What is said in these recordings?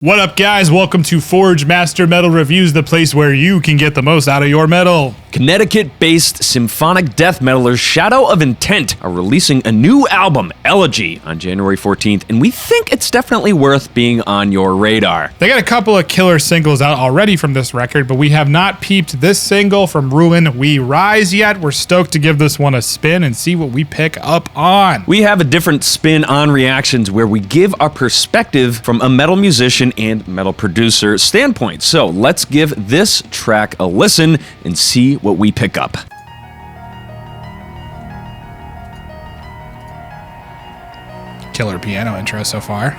What up, guys? Welcome to Forgemaster Metal Reviews, the place where you can get the most out of your metal. Connecticut-based symphonic death metalers Shadow of Intent are releasing a new album, Elegy, on January 14th, and we think it's definitely worth being on your radar. They got a couple of killer singles out already from this record, but we have not peeped this single from Ruin We Rise yet. We're stoked to give this one a spin and see what we pick up on. We have a different spin on reactions where we give our perspective from a metal musician and metal producer standpoint. So let's give this track a listen and see what we pick up. Killer piano intro so far.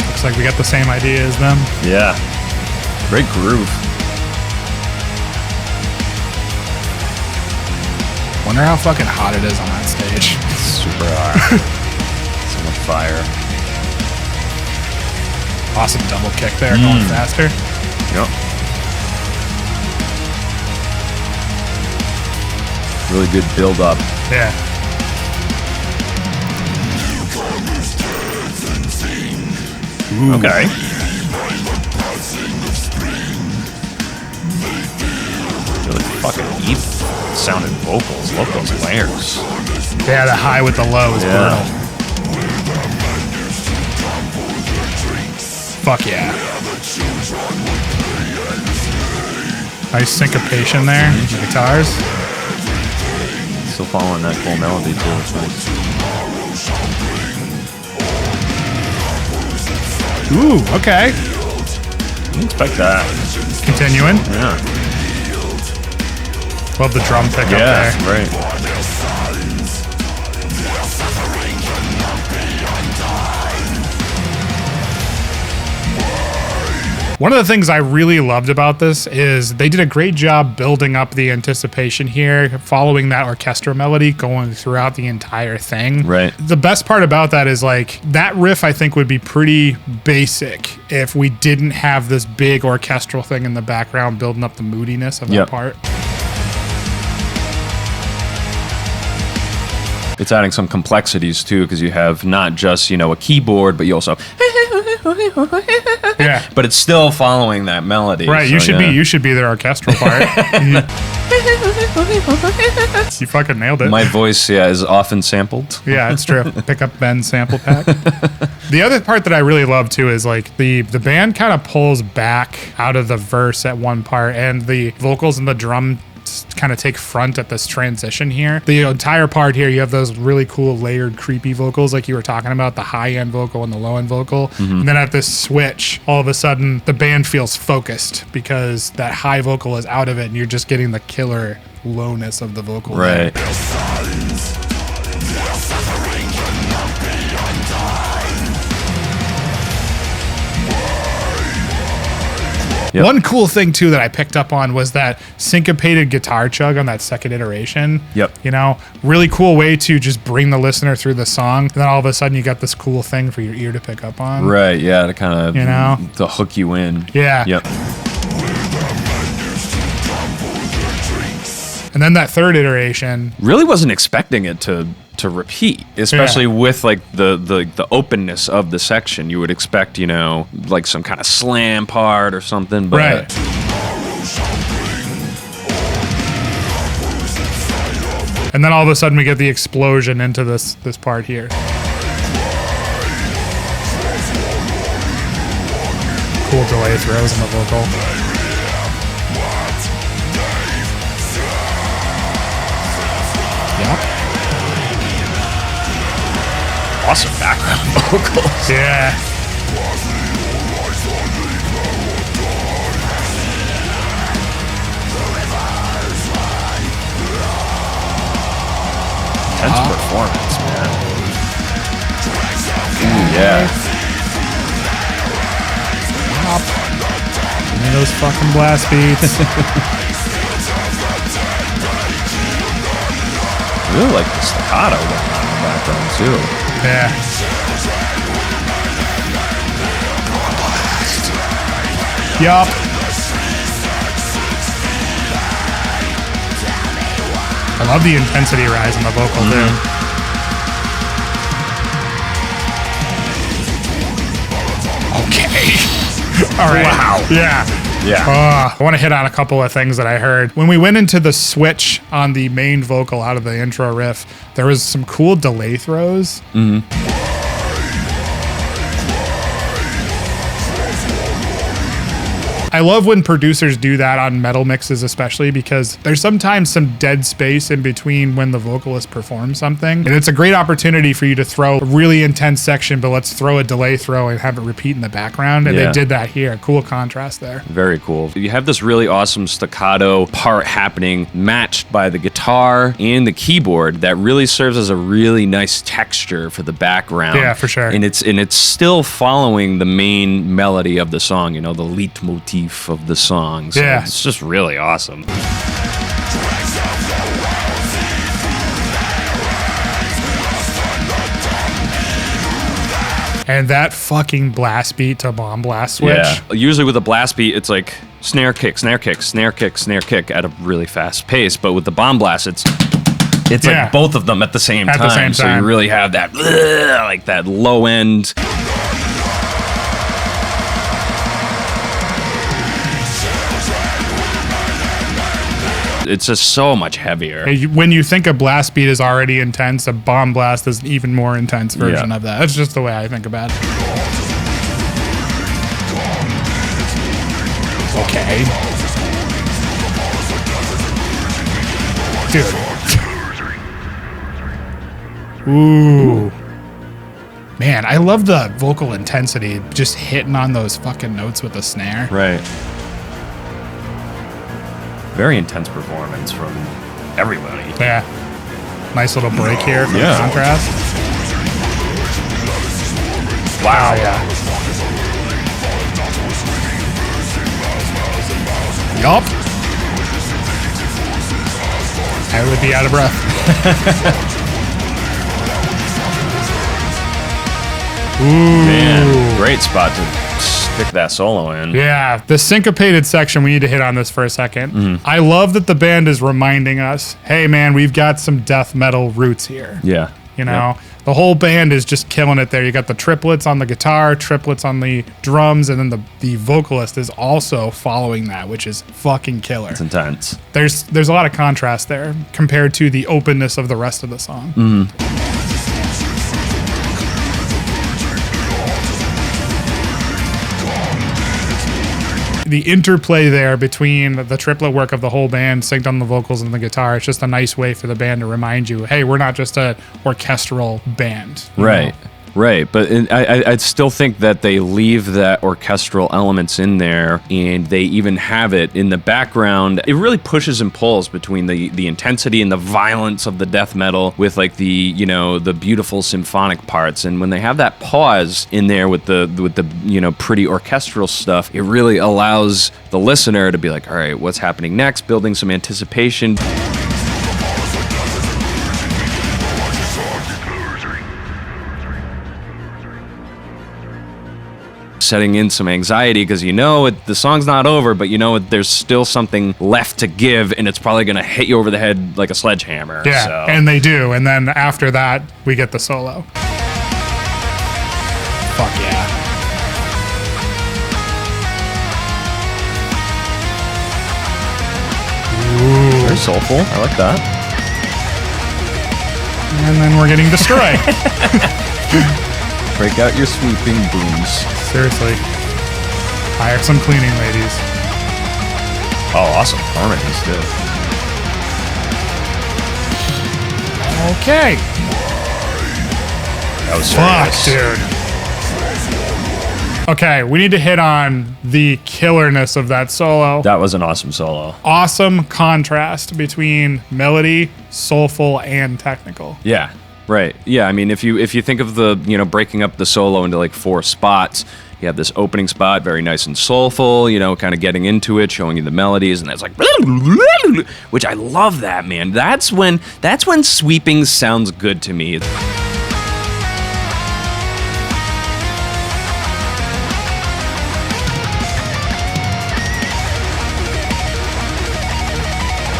Looks like we got the same idea as them. Yeah. Great groove. Wonder how fucking hot it is on that stage. It's super hot. So much fire. Awesome double kick there, going faster. Yep. Really good build up. Yeah. Ooh. Okay. Really fucking deep sounding vocals. Love those layers. Yeah, the high with the low is brutal. Fuck yeah. Nice syncopation there, the guitars. Still following that cool melody too. It's nice. Ooh, okay. Didn't expect that. Continuing. Yeah. Love the drum pickup Yeah, there. right. One of the things I really loved about this is they did a great job building up the anticipation here, following that orchestral melody going throughout the entire thing. Right. The best part about that is like that riff I think would be pretty basic if we didn't have this big orchestral thing in the background building up the moodiness of that part. It's adding some complexities too, because you have not just, you know, a keyboard, but you also yeah. But it's still following that melody. Right, so, you should be their orchestral part. You fucking nailed it. My voice, is often sampled. Yeah, it's true. Pick up Ben's sample pack. The other part that I really love too is like the band kind of pulls back out of the verse at one part, and the vocals and the drum kind of take front at this transition here. The entire part here, you have those really cool layered creepy vocals like you were talking about, the high end vocal and the low end vocal. And then at this switch, all of a sudden the band feels focused because that high vocal is out of it and you're just getting the killer lowness of the vocal. Right. Yep. One cool thing too that I picked up on was that syncopated guitar chug on that second iteration. Yep. You know, really cool way to just bring the listener through the song. And then all of a sudden you got this cool thing for your ear to pick up on. Right, yeah, to kind of, you know, to hook you in. Yeah. Yep. And then that third iteration. Really wasn't expecting it to repeat, especially with like the openness of the section. You would expect, you know, like some kind of slam part or something, but right. And then all of a sudden we get the explosion into this part here. Cool delay throws in the vocal. Yep. awesome background vocals. Yeah. Intense performance, man. Ooh, yeah. Give me those fucking blast beats. I really like the staccato going on in the background too. Yeah. Yup. I love the intensity rise in the vocal too. Okay. All right. Wow. Yeah. Yeah. I want to hit on a couple of things that I heard. When we went into the switch on the main vocal out of the intro riff, there was some cool delay throws. I love when producers do that on metal mixes, especially because there's sometimes some dead space in between when the vocalist performs something. And it's a great opportunity for you to throw a really intense section, but let's throw a delay throw and have it repeat in the background. And they did that here. Cool contrast there. Very cool. You have this really awesome staccato part happening, matched by the guitar and the keyboard that really serves as a really nice texture for the background. Yeah, for sure. And it's still following the main melody of the song, you know, the leitmotif of the song. So yeah. It's just really awesome. And that fucking blast beat to bomb blast switch. Yeah. Usually with a blast beat, it's like snare kick, snare kick, snare kick, snare kick at a really fast pace. But with the bomb blast, it's like both of them at the same time. So you really have that like that low end. It's just so much heavier. When you think a blast beat is already intense, a bomb blast is an even more intense version of that. That's just the way I think about it. Okay. Dude. Ooh. Man, I love the vocal intensity, just hitting on those fucking notes with the snare. Right. Very intense performance from everybody. Yeah. Nice little break here for the contrast. Wow. Yeah. Yup. I would be out of breath. Ooh. Man, great spot to stick that solo in. Yeah, the syncopated section, we need to hit on this for a second. I love that the band is reminding us, hey man, we've got some death metal roots here. Yeah. You know, the whole band is just killing it there. You got the triplets on the guitar, triplets on the drums, and then the vocalist is also following that, which is fucking killer. It's intense. There's a lot of contrast there compared to the openness of the rest of the song. The interplay there between the triplet work of the whole band synced on the vocals and the guitar, it's just a nice way for the band to remind you, hey, we're not just a orchestral band. Right. Right, but I still think that they leave that orchestral elements in there, and they even have it in the background. It really pushes and pulls between the intensity and the violence of the death metal with like the the beautiful symphonic parts. And when they have that pause in there with the pretty orchestral stuff, it really allows the listener to be like, all right, what's happening next? Building some anticipation. Setting in some anxiety because the song's not over, but there's still something left to give, and it's probably going to hit you over the head like a sledgehammer. Yeah, so. And they do. And then after that, we get the solo. Fuck yeah. Ooh. Very soulful. I like that. And then we're getting destroyed. Break out your sweeping booms. Seriously. Hire some cleaning ladies. Oh, awesome. Harmonies, too. Okay. That was dude. Okay, we need to hit on the killerness of that solo. That was an awesome solo. Awesome contrast between melody, soulful, and technical. Yeah. Right. Yeah. I mean, if you think of the breaking up the solo into like 4 spots, you have this opening spot, very nice and soulful, kind of getting into it, showing you the melodies, and that's like, which I love that, man. That's when sweeping sounds good to me.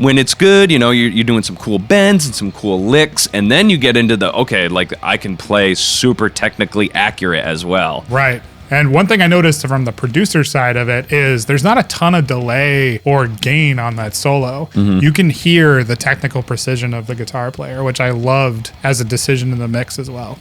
When it's good, you know, you're doing some cool bends and some cool licks, and then you get into the, okay, like I can play super technically accurate as well. Right. And one thing I noticed from the producer side of it is there's not a ton of delay or gain on that solo. You can hear the technical precision of the guitar player, which I loved as a decision in the mix as well.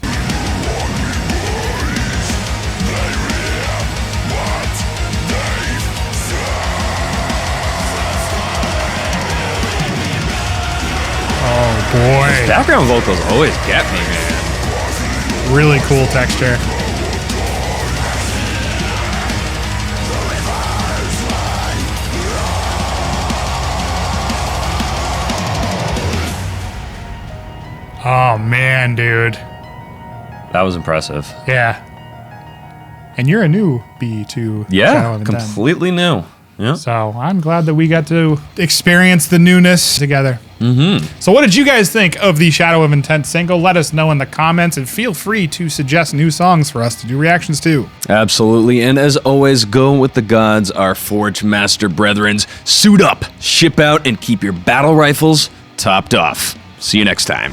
Oh boy. Background vocals always get me, man. Really cool texture. Oh man, dude. That was impressive. Yeah. And you're a newbie to Shadow Yeah, of Intent. completely new. Yeah. So I'm glad that we got to experience the newness together. So what did you guys think of the Shadow of Intent single? Let us know in the comments, and feel free to suggest new songs for us to do reactions to. Absolutely. And as always, go with the gods, our Forgemaster brethrens. Suit up, ship out, and keep your battle rifles topped off. See you next time.